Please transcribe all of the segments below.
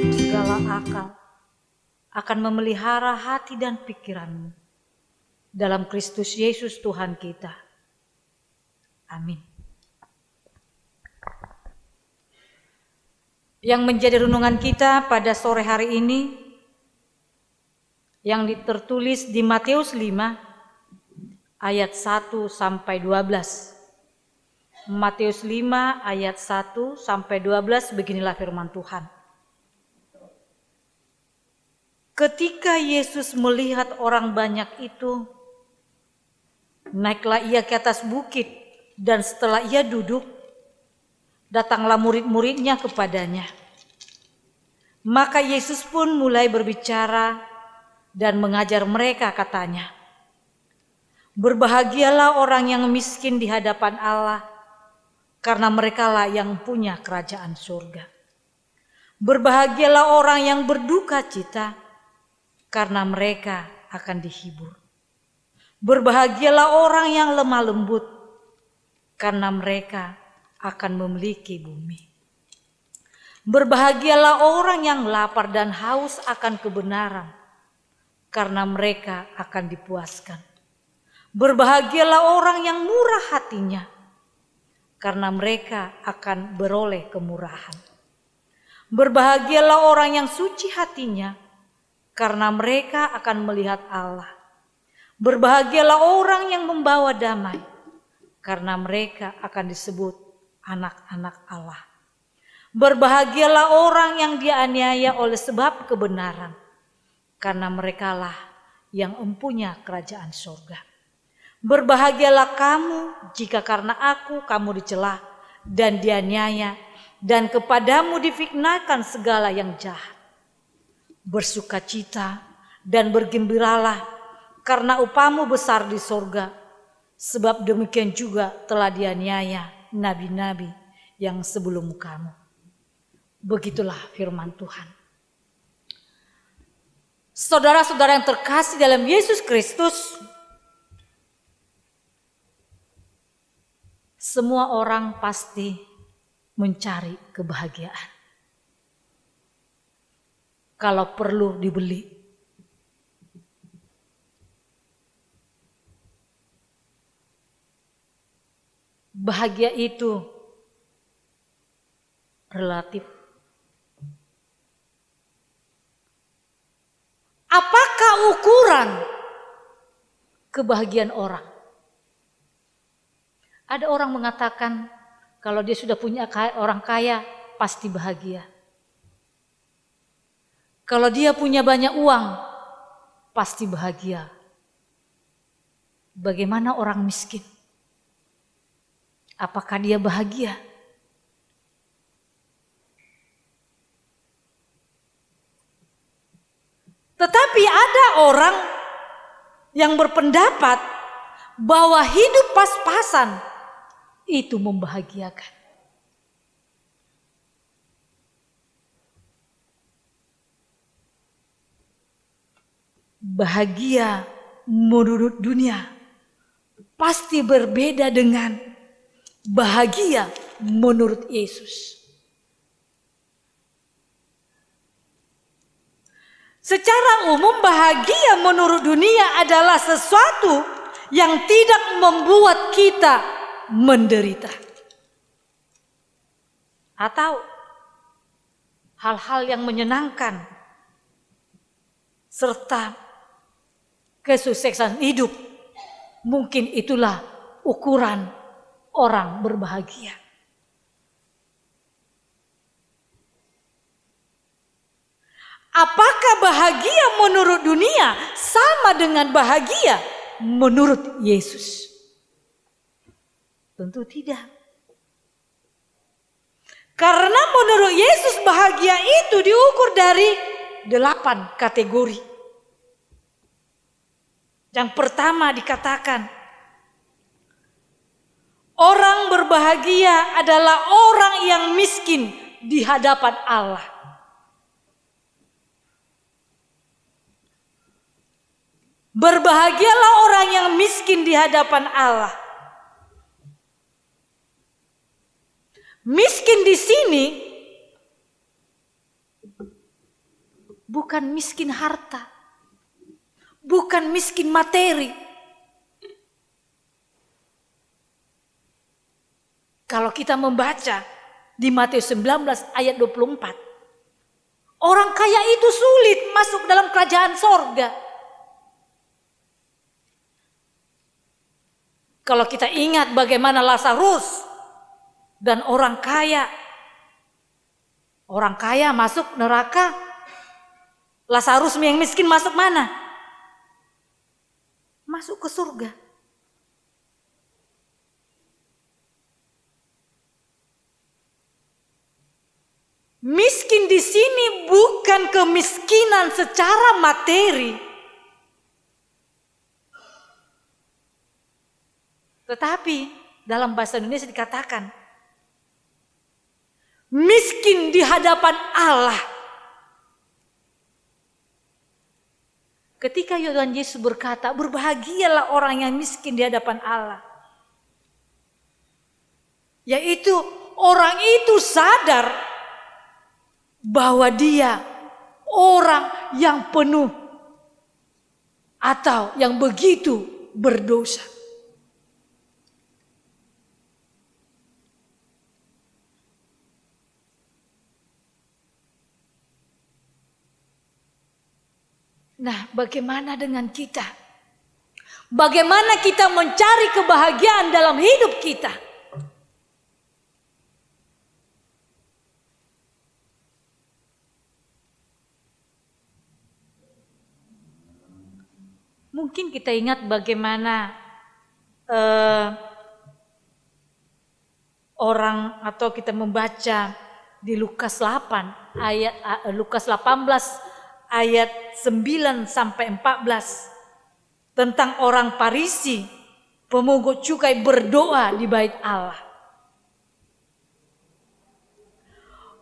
Segala akal akan memelihara hati dan pikiranmu dalam Kristus Yesus Tuhan kita. Amin. Yang menjadi renungan kita pada sore hari ini yang tertulis di Matius 5 ayat 1 sampai 12. Matius 5 ayat 1 sampai 12, beginilah firman Tuhan. Ketika Yesus melihat orang banyak itu, naiklah ia ke atas bukit, dan setelah ia duduk, datanglah murid-muridnya kepadanya. Maka Yesus pun mulai berbicara dan mengajar mereka, katanya, "Berbahagialah orang yang miskin di hadapan Allah, karena merekalah yang punya kerajaan surga. Berbahagialah orang yang berduka cita, karena mereka akan dihibur. Berbahagialah orang yang lemah lembut, karena mereka akan memiliki bumi. Berbahagialah orang yang lapar dan haus akan kebenaran, karena mereka akan dipuaskan. Berbahagialah orang yang murah hatinya, karena mereka akan beroleh kemurahan. Berbahagialah orang yang suci hatinya, karena mereka akan melihat Allah. Berbahagialah orang yang membawa damai, karena mereka akan disebut anak-anak Allah. Berbahagialah orang yang dianiaya oleh sebab kebenaran, karena merekalah yang empunya kerajaan surga. Berbahagialah kamu jika karena aku kamu dicela dan dianiaya, dan kepadamu difitnahkan segala yang jahat. Bersukacita dan bergembiralah, karena upamu besar di sorga, sebab demikian juga telah dianiaya nabi-nabi yang sebelum kamu." Begitulah firman Tuhan. Saudara-saudara yang terkasih dalam Yesus Kristus, semua orang pasti mencari kebahagiaan. Kalau perlu dibeli. Bahagia itu relatif. Apakah ukuran kebahagiaan orang? Ada orang mengatakan kalau dia sudah punya orang kaya pasti bahagia. Kalau dia punya banyak uang, pasti bahagia. Bagaimana orang miskin? Apakah dia bahagia? Tetapi ada orang yang berpendapat bahwa hidup pas-pasan itu membahagiakan. Bahagia menurut dunia pasti berbeda dengan bahagia menurut Yesus. Secara umum bahagia menurut dunia adalah sesuatu yang tidak membuat kita menderita. Atau hal-hal yang menyenangkan serta kesuksesan hidup. Mungkin itulah ukuran orang berbahagia. Apakah bahagia menurut dunia sama dengan bahagia menurut Yesus? Tentu tidak. Karena menurut Yesus bahagia itu diukur dari 8 kategori. Yang pertama dikatakan, orang berbahagia adalah orang yang miskin di hadapan Allah. Berbahagialah orang yang miskin di hadapan Allah. Miskin di sini bukan miskin harta, bukan miskin materi. Kalau kita membaca di Matius 19 ayat 24, orang kaya itu sulit masuk dalam kerajaan sorga. Kalau kita ingat bagaimana Lazarus dan orang kaya masuk neraka, Lazarus yang miskin masuk mana? Masuk ke surga. Miskin di sini bukan kemiskinan secara materi, tetapi dalam bahasa Indonesia dikatakan miskin di hadapan Allah. Ketika Tuhan Yesus berkata, berbahagialah orang yang miskin di hadapan Allah. Yaitu orang itu sadar bahwa dia orang yang penuh atau yang begitu berdosa. Nah, bagaimana dengan kita? Bagaimana kita mencari kebahagiaan dalam hidup kita? Mungkin kita ingat bagaimana orang atau kita membaca di Lukas 18 ayat 9 sampai 14 tentang orang Farisi pemungut cukai berdoa di bait Allah.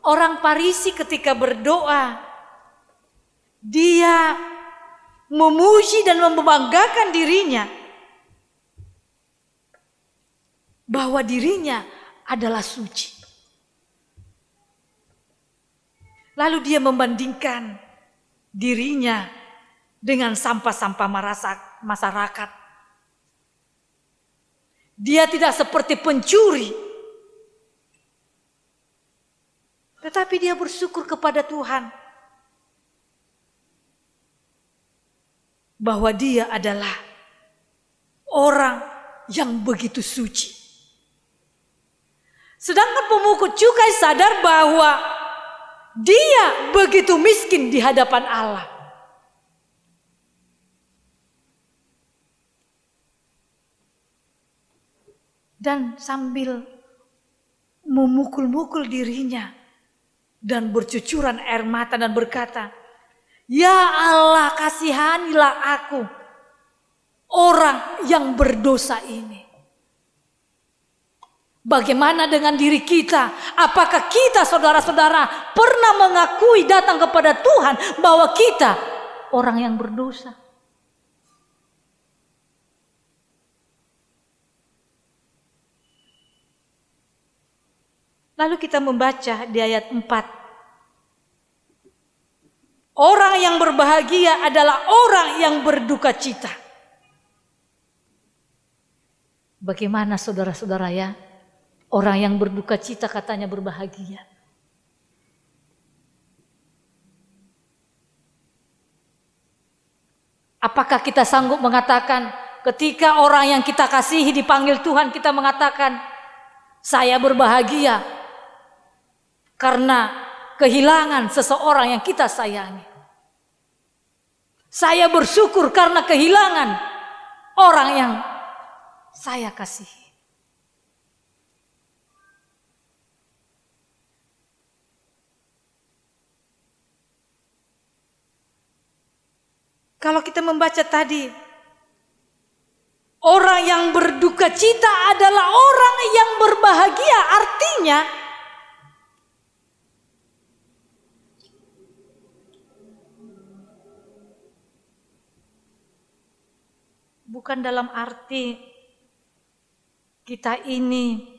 Orang Farisi ketika berdoa, dia memuji dan membanggakan dirinya bahwa dirinya adalah suci. Lalu dia membandingkan dirinya dengan sampah-sampah masyarakat. Dia tidak seperti pencuri, tetapi dia bersyukur kepada Tuhan bahwa dia adalah orang yang begitu suci. Sedangkan pemungut cukai sadar bahwa dia begitu miskin di hadapan Allah. Dan sambil memukul-mukul dirinya dan bercucuran air mata dan berkata, "Ya Allah, kasihanilah aku, orang yang berdosa ini." Bagaimana dengan diri kita? Apakah kita saudara-saudara pernah mengakui datang kepada Tuhan bahwa kita orang yang berdosa? Lalu kita membaca di ayat 4. Orang yang berbahagia adalah orang yang berduka cita. Bagaimana saudara-saudara ya? Orang yang berduka cita katanya berbahagia. Apakah kita sanggup mengatakan ketika orang yang kita kasihi dipanggil Tuhan, kita mengatakan, "Saya berbahagia karena kehilangan seseorang yang kita sayangi. Saya bersyukur karena kehilangan orang yang saya kasihi." Kalau kita membaca tadi, orang yang berduka cita adalah orang yang berbahagia, artinya bukan dalam arti kita ini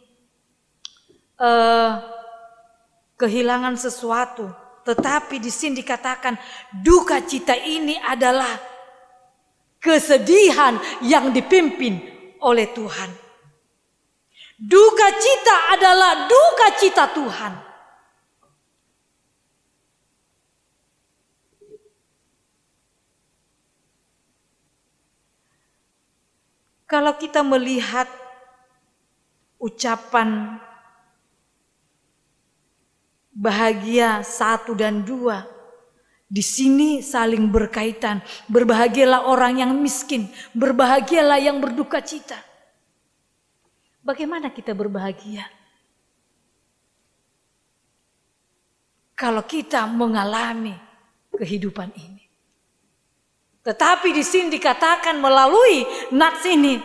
kehilangan sesuatu, tetapi di sini dikatakan duka cita ini adalah kesedihan yang dipimpin oleh Tuhan. Duka cita adalah duka cita Tuhan. Kalau kita melihat ucapan bahagia 1 dan 2, di sini saling berkaitan. Berbahagialah orang yang miskin, berbahagialah yang berduka cita. Bagaimana kita berbahagia? Kalau kita mengalami kehidupan ini. Tetapi di sini dikatakan melalui nats ini,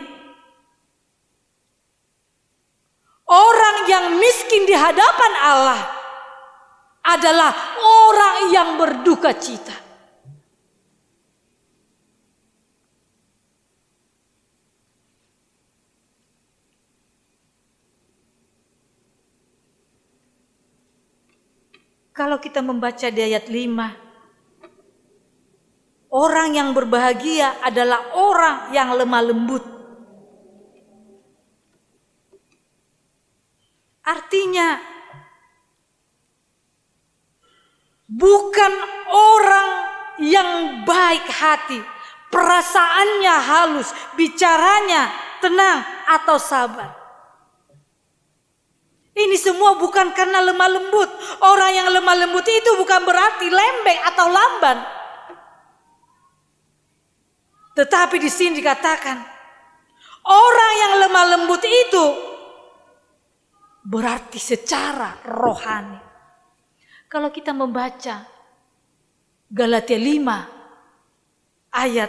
orang yang miskin di hadapan Allah adalah orang yang berduka cita. Kalau kita membaca di ayat 5, orang yang berbahagia adalah orang yang lemah lembut. Artinya bukan orang yang baik hati, perasaannya halus, bicaranya tenang atau sabar. Ini semua bukan karena lemah lembut. Orang yang lemah lembut itu bukan berarti lembek atau lamban. Tetapi di sini dikatakan orang yang lemah lembut itu berarti secara rohani. Kalau kita membaca Galatia 5 ayat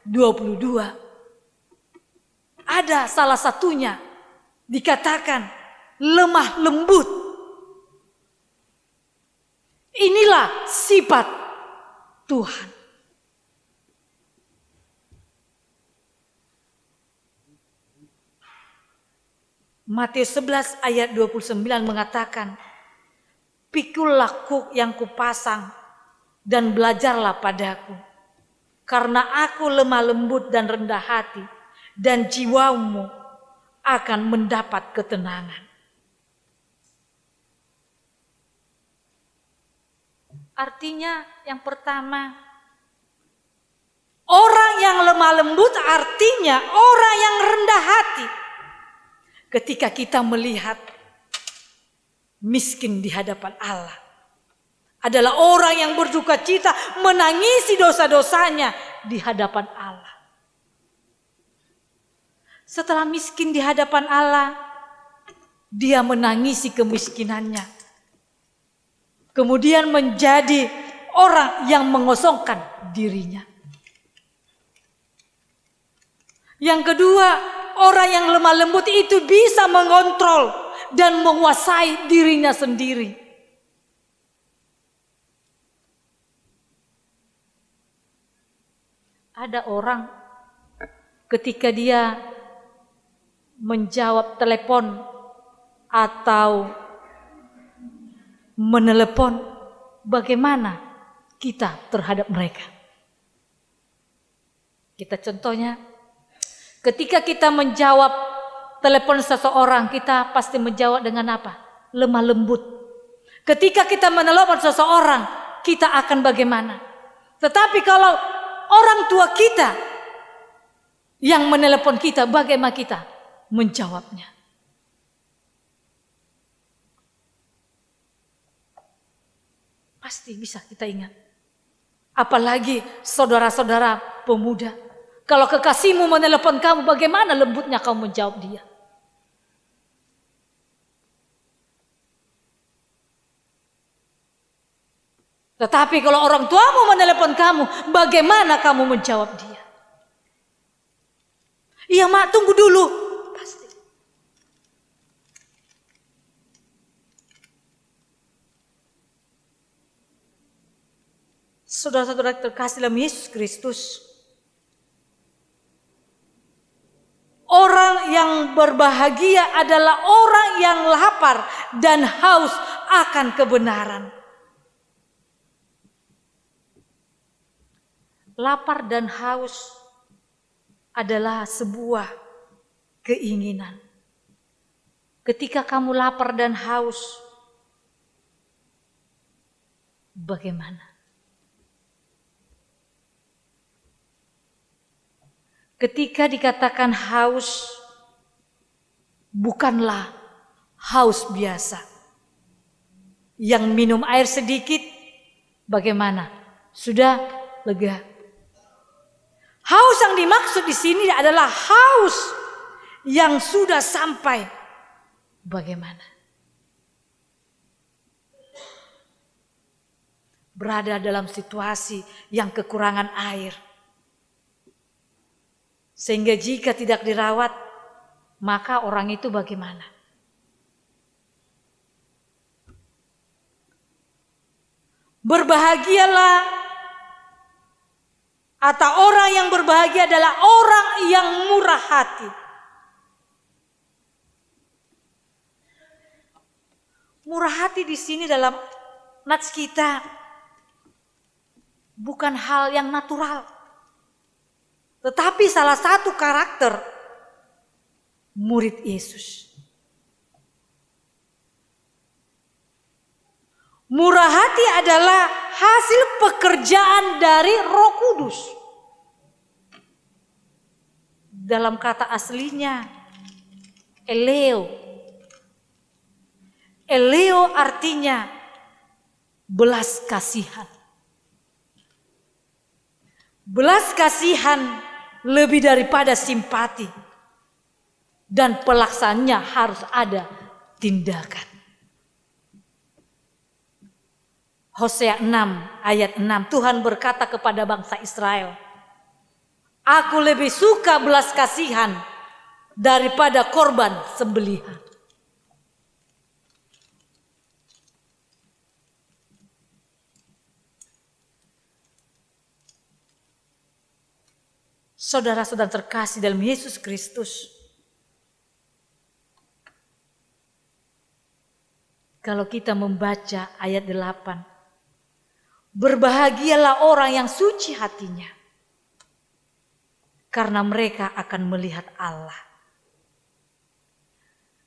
22, ada salah satunya dikatakan lemah lembut. Inilah sifat Tuhan. Matius 11 ayat 29 mengatakan, "Pikulah kuk yang kupasang dan belajarlah padaku, karena aku lemah lembut dan rendah hati, dan jiwamu akan mendapat ketenangan." Artinya yang pertama, orang yang lemah lembut artinya orang yang rendah hati. Ketika kita melihat miskin di hadapan Allah, adalah orang yang berduka cita menangisi dosa-dosanya di hadapan Allah. Setelah miskin di hadapan Allah, dia menangisi kemiskinannya. Kemudian menjadi orang yang mengosongkan dirinya. Yang kedua, orang yang lemah lembut itu bisa mengontrol dan menguasai dirinya sendiri. Ada orang ketika dia menjawab telepon atau menelepon, bagaimana kita terhadap mereka? Kita contohnya, ketika kita menjawab telepon seseorang, kita pasti menjawab dengan apa? Lemah lembut. Ketika kita menelepon seseorang, kita akan bagaimana? Tetapi kalau orang tua kita yang menelepon kita, bagaimana kita menjawabnya? Pasti bisa kita ingat. Apalagi saudara-saudara pemuda. Kalau kekasihmu menelepon kamu, bagaimana lembutnya kamu menjawab dia? Tetapi kalau orang tuamu menelepon kamu, bagaimana kamu menjawab dia? Iya mak, tunggu dulu. Pasti. Saudara-saudara terkasih dalam Yesus Kristus, orang yang berbahagia adalah orang yang lapar dan haus akan kebenaran. Lapar dan haus adalah sebuah keinginan. Ketika kamu lapar dan haus, bagaimana? Ketika dikatakan haus, bukanlah haus biasa. Yang minum air sedikit, bagaimana? Sudah lega. Haus yang dimaksud di sini adalah haus yang sudah sampai. Bagaimana? Berada dalam situasi yang kekurangan air. Sehingga jika tidak dirawat, maka orang itu bagaimana? Berbahagialah, atau orang yang berbahagia adalah orang yang murah hati. Murah hati di sini dalam nats kita bukan hal yang natural, tetapi salah satu karakter murid Yesus. Murah hati adalah hasil pekerjaan dari Roh Kudus. Dalam kata aslinya, eleo. Eleo artinya belas kasihan. Belas kasihan lebih daripada simpati. Dan pelaksananya harus ada tindakan. Hosea 6 ayat 6, Tuhan berkata kepada bangsa Israel, aku lebih suka belas kasihan daripada korban sembelihan. Saudara-saudara terkasih dalam Yesus Kristus, kalau kita membaca ayat 8, berbahagialah orang yang suci hatinya, karena mereka akan melihat Allah.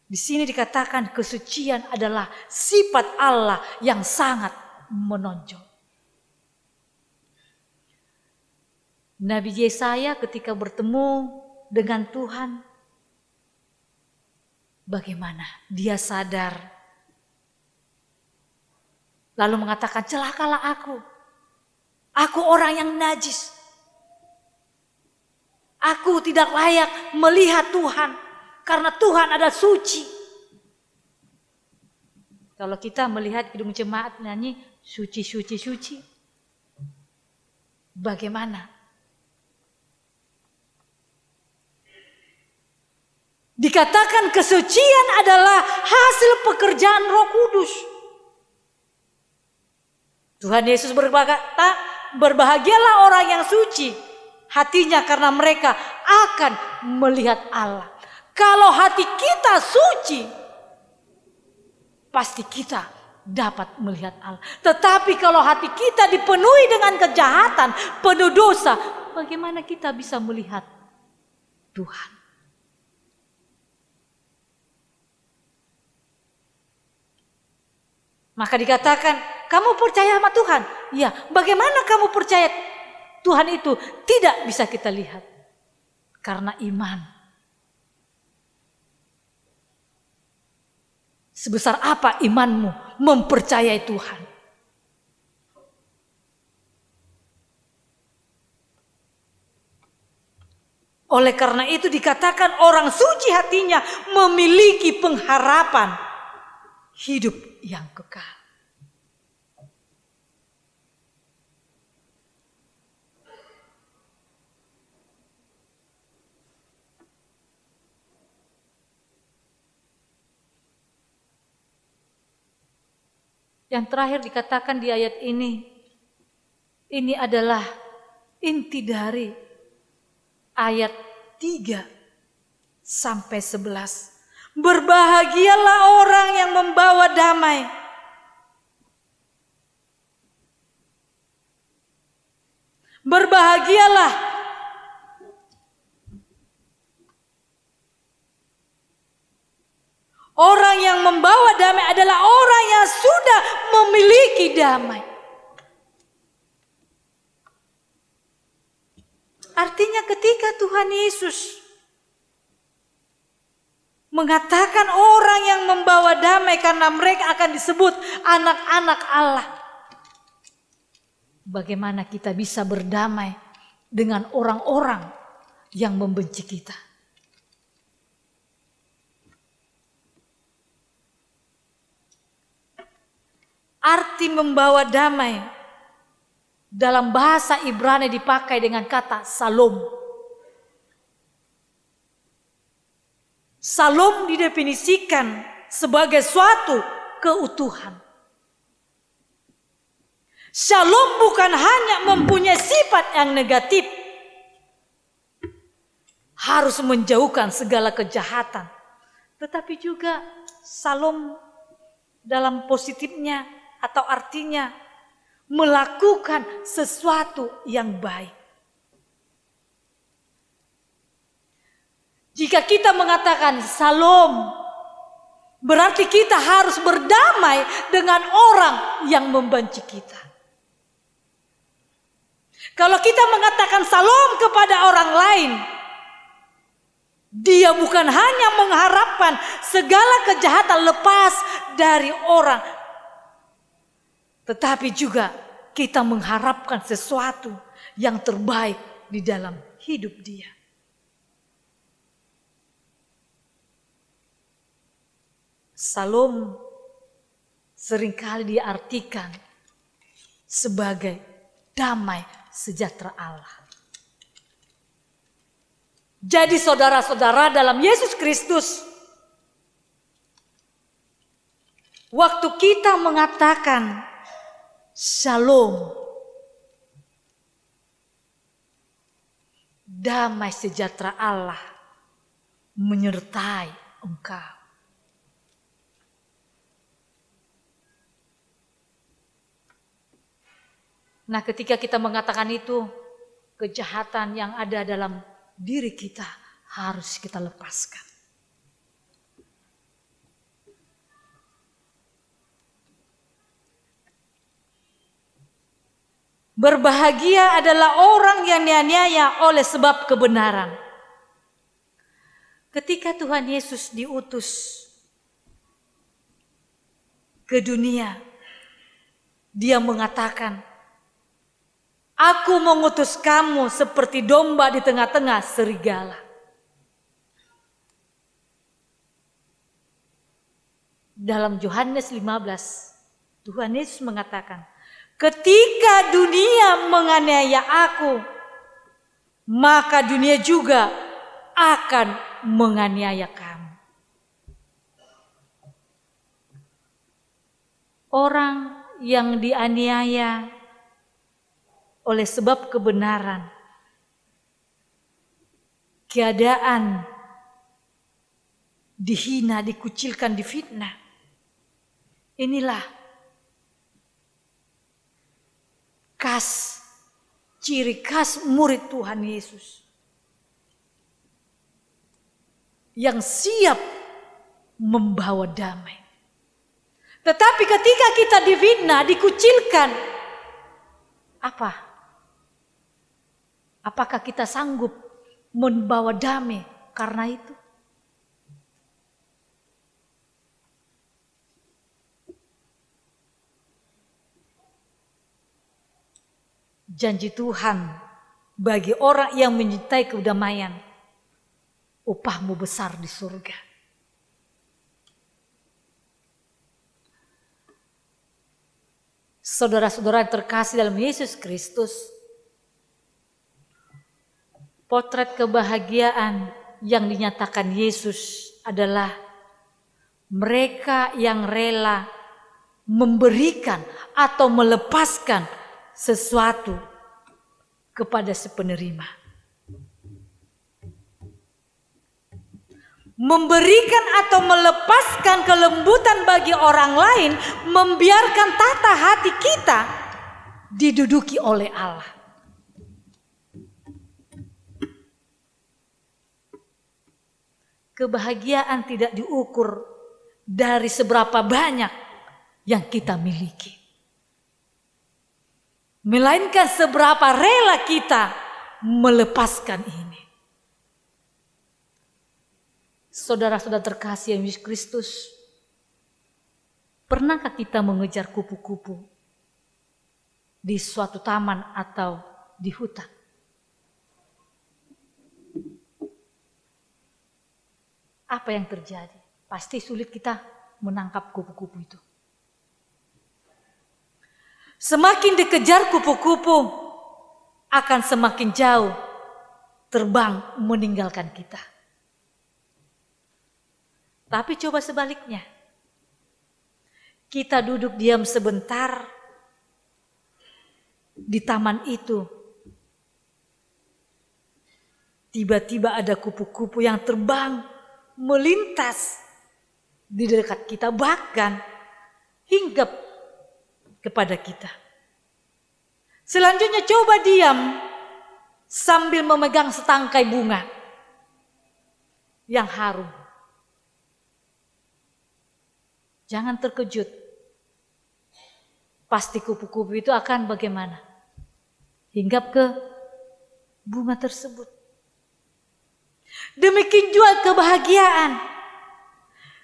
Di sini dikatakan kesucian adalah sifat Allah yang sangat menonjol. Nabi Yesaya ketika bertemu dengan Tuhan, bagaimana dia sadar, lalu mengatakan, celakalah aku orang yang najis. Aku tidak layak melihat Tuhan, karena Tuhan ada suci. Kalau kita melihat gedung jemaat nyanyi, suci, suci, suci. Bagaimana? Dikatakan kesucian adalah hasil pekerjaan Roh Kudus. Tuhan Yesus berkata, berbahagialah orang yang suci hatinya, karena mereka akan melihat Allah. Kalau hati kita suci, pasti kita dapat melihat Allah. Tetapi kalau hati kita dipenuhi dengan kejahatan, penuh dosa, bagaimana kita bisa melihat Tuhan? Maka dikatakan, kamu percaya sama Tuhan? Ya, bagaimana kamu percaya Tuhan itu tidak bisa kita lihat? Karena iman. Sebesar apa imanmu mempercayai Tuhan? Oleh karena itu dikatakan orang suci hatinya memiliki pengharapan hidup yang kekal. Yang terakhir dikatakan di ayat ini adalah inti dari ayat 3 sampai 11. Berbahagialah orang yang membawa membawa damai. Berbahagialah orang yang membawa damai adalah orang yang sudah memiliki damai. Artinya ketika Tuhan Yesus mengatakan orang yang membawa damai karena mereka akan disebut anak-anak Allah. Bagaimana kita bisa berdamai dengan orang-orang yang membenci kita? Arti membawa damai dalam bahasa Ibrani dipakai dengan kata salom. Salom didefinisikan sebagai suatu keutuhan. Shalom bukan hanya mempunyai sifat yang negatif, harus menjauhkan segala kejahatan, tetapi juga shalom dalam positifnya atau artinya melakukan sesuatu yang baik. Jika kita mengatakan shalom, berarti kita harus berdamai dengan orang yang membenci kita. Kalau kita mengatakan salam kepada orang lain, dia bukan hanya mengharapkan segala kejahatan lepas dari orang, tetapi juga kita mengharapkan sesuatu yang terbaik di dalam hidup dia. Salam seringkali diartikan sebagai damai sejahtera Allah. Jadi saudara-saudara dalam Yesus Kristus, waktu kita mengatakan shalom, damai sejahtera Allah menyertai engkau. Nah, ketika kita mengatakan itu, kejahatan yang ada dalam diri kita harus kita lepaskan. Berbahagia adalah orang yang dianiaya oleh sebab kebenaran. Ketika Tuhan Yesus diutus ke dunia, Dia mengatakan, Aku mengutus kamu seperti domba di tengah-tengah serigala. Dalam Yohanes 15, Tuhan Yesus mengatakan, ketika dunia menganiaya aku, maka dunia juga akan menganiaya kamu. Orang yang dianiaya oleh sebab kebenaran, keadaan dihina, dikucilkan, difitnah. Inilah ciri khas murid Tuhan Yesus yang siap membawa damai. Tetapi ketika kita difitnah, dikucilkan, apakah kita sanggup membawa damai karena itu? Janji Tuhan bagi orang yang menyintai kedamaian, upahmu besar di surga. Saudara-saudara yang terkasih dalam Yesus Kristus, potret kebahagiaan yang dinyatakan Yesus adalah mereka yang rela memberikan atau melepaskan sesuatu kepada si penerima. memberikan atau melepaskan kelembutan bagi orang lain, membiarkan tata hati kita diduduki oleh Allah. Kebahagiaan tidak diukur dari seberapa banyak yang kita miliki, melainkan seberapa rela kita melepaskan ini. Saudara-saudara terkasih yang Yesus Kristus, pernahkah kita mengejar kupu-kupu di suatu taman atau di hutan? Apa yang terjadi? Pasti sulit kita menangkap kupu-kupu itu. Semakin dikejar kupu-kupu, akan semakin jauh terbang meninggalkan kita. Tapi coba sebaliknya. Kita duduk diam sebentar di taman itu. Tiba-tiba ada kupu-kupu yang terbang melintas di dekat kita, bahkan hinggap kepada kita. Selanjutnya coba diam sambil memegang setangkai bunga yang harum. Jangan terkejut. Pasti kupu-kupu itu akan bagaimana? Hinggap ke bunga tersebut. Demikian juga kebahagiaan.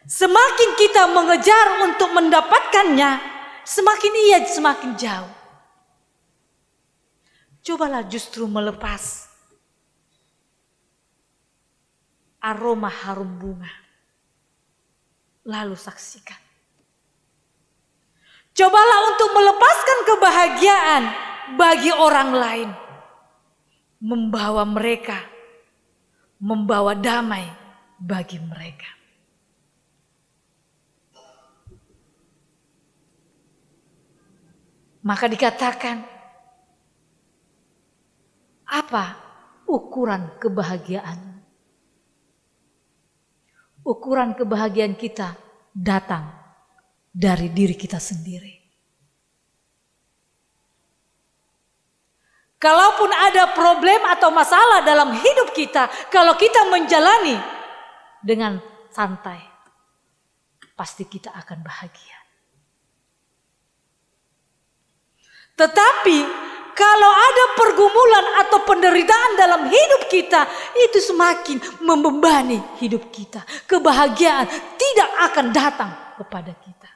Semakin kita mengejar untuk mendapatkannya, semakin jauh. Cobalah justru melepas aroma harum bunga. Lalu saksikan. Cobalah untuk melepaskan kebahagiaan bagi orang lain. Membawa damai bagi mereka. Maka dikatakan, apa ukuran kebahagiaan? Ukuran kebahagiaan kita datang dari diri kita sendiri. Kalaupun ada problem atau masalah dalam hidup kita, kalau kita menjalani dengan santai, pasti kita akan bahagia. Tetapi kalau ada pergumulan atau penderitaan dalam hidup kita, itu semakin membebani hidup kita. Kebahagiaan tidak akan datang kepada kita.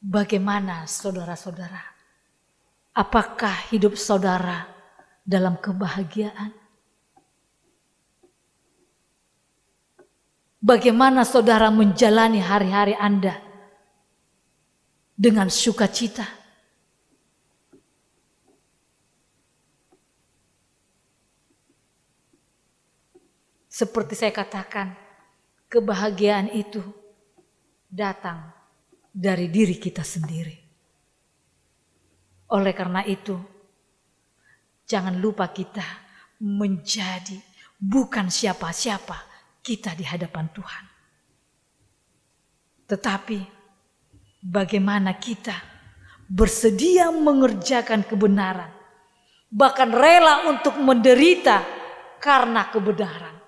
Bagaimana saudara-saudara? Apakah hidup saudara dalam kebahagiaan? Bagaimana saudara menjalani hari-hari Anda dengan sukacita? Seperti saya katakan, kebahagiaan itu datang dari diri kita sendiri. Oleh karena itu, jangan lupa kita menjadi bukan siapa-siapa kita di hadapan Tuhan. Tetapi bagaimana kita bersedia mengerjakan kebenaran, bahkan rela untuk menderita karena kebenaran.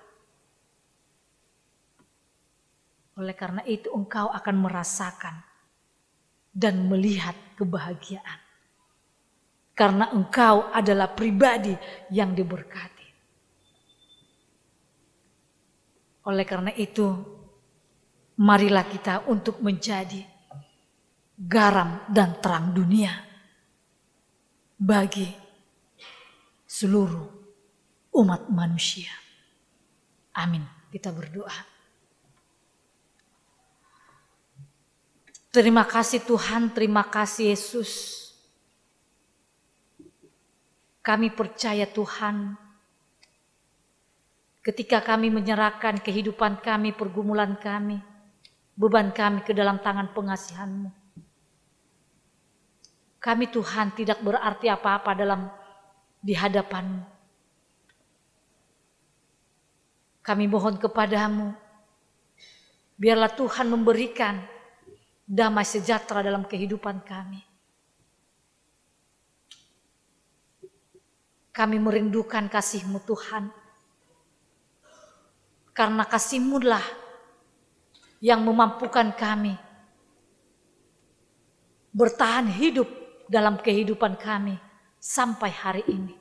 Oleh karena itu engkau akan merasakan dan melihat kebahagiaan. Karena engkau adalah pribadi yang diberkati. Oleh karena itu, marilah kita untuk menjadi garam dan terang dunia bagi seluruh umat manusia. Amin. Kita berdoa. Terima kasih Tuhan, terima kasih Yesus. Kami percaya Tuhan, ketika kami menyerahkan kehidupan kami, pergumulan kami, beban kami ke dalam tangan pengasihan-Mu. Kami Tuhan tidak berarti apa-apa di hadapan-Mu. Kami mohon kepadamu, biarlah Tuhan memberikan damai sejahtera dalam kehidupan kami. Kami merindukan kasih-Mu Tuhan. Karena kasih-Mu lah yang memampukan kami bertahan hidup dalam kehidupan kami sampai hari ini.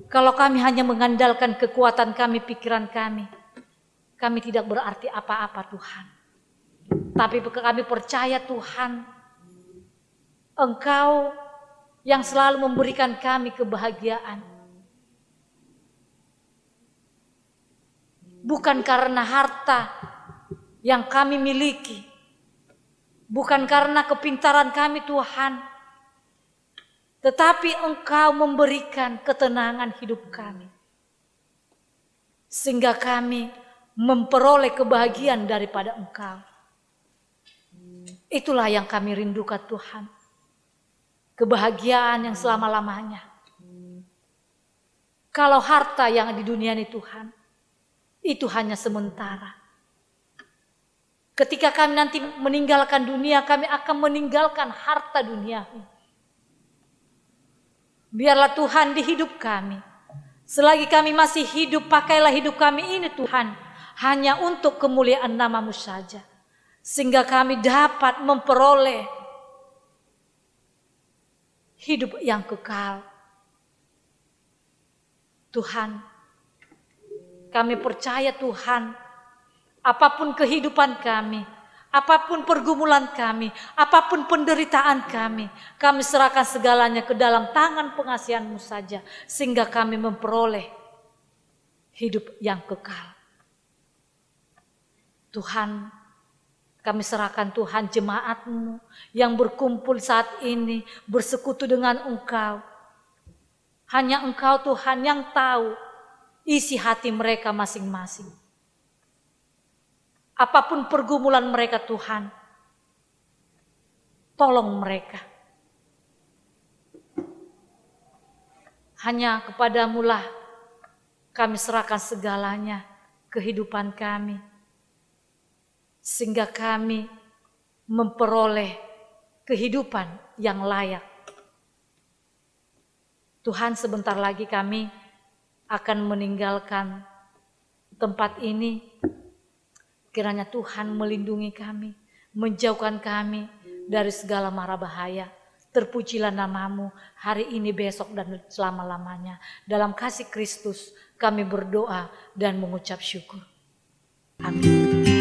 Kalau kami hanya mengandalkan kekuatan kami, pikiran kami tidak berarti apa-apa Tuhan. Tapi kami percaya Tuhan, Engkau yang selalu memberikan kami kebahagiaan. Bukan karena harta yang kami miliki, bukan karena kepintaran kami Tuhan, tetapi Engkau memberikan ketenangan hidup kami. Sehingga kami memperoleh kebahagiaan daripada Engkau. Itulah yang kami rindukan Tuhan. Kebahagiaan yang selama-lamanya. Kalau harta yang di dunia ini Tuhan, itu hanya sementara. Ketika kami nanti meninggalkan dunia, kami akan meninggalkan harta dunia. Biarlah Tuhan di hidup kami. Selagi kami masih hidup, pakailah hidup kami ini Tuhan, hanya untuk kemuliaan nama-Mu saja. Sehingga kami dapat memperoleh hidup yang kekal. Tuhan, kami percaya Tuhan, apapun kehidupan kami, apapun pergumulan kami, apapun penderitaan kami serahkan segalanya ke dalam tangan pengasihan-Mu saja, sehingga kami memperoleh hidup yang kekal. Tuhan, kami serahkan Tuhan jemaat-Mu yang berkumpul saat ini, bersekutu dengan Engkau. Hanya Engkau Tuhan yang tahu isi hati mereka masing-masing. Apapun pergumulan mereka Tuhan, tolong mereka. Hanya kepadamu lah kami serahkan segalanya, kehidupan kami. Sehingga kami memperoleh kehidupan yang layak. Tuhan, sebentar lagi kami akan meninggalkan tempat ini. Kiranya Tuhan melindungi kami, menjauhkan kami dari segala mara bahaya. Terpujilah nama-Mu hari ini, besok, dan selama-lamanya. Dalam kasih Kristus kami berdoa dan mengucap syukur. Amin.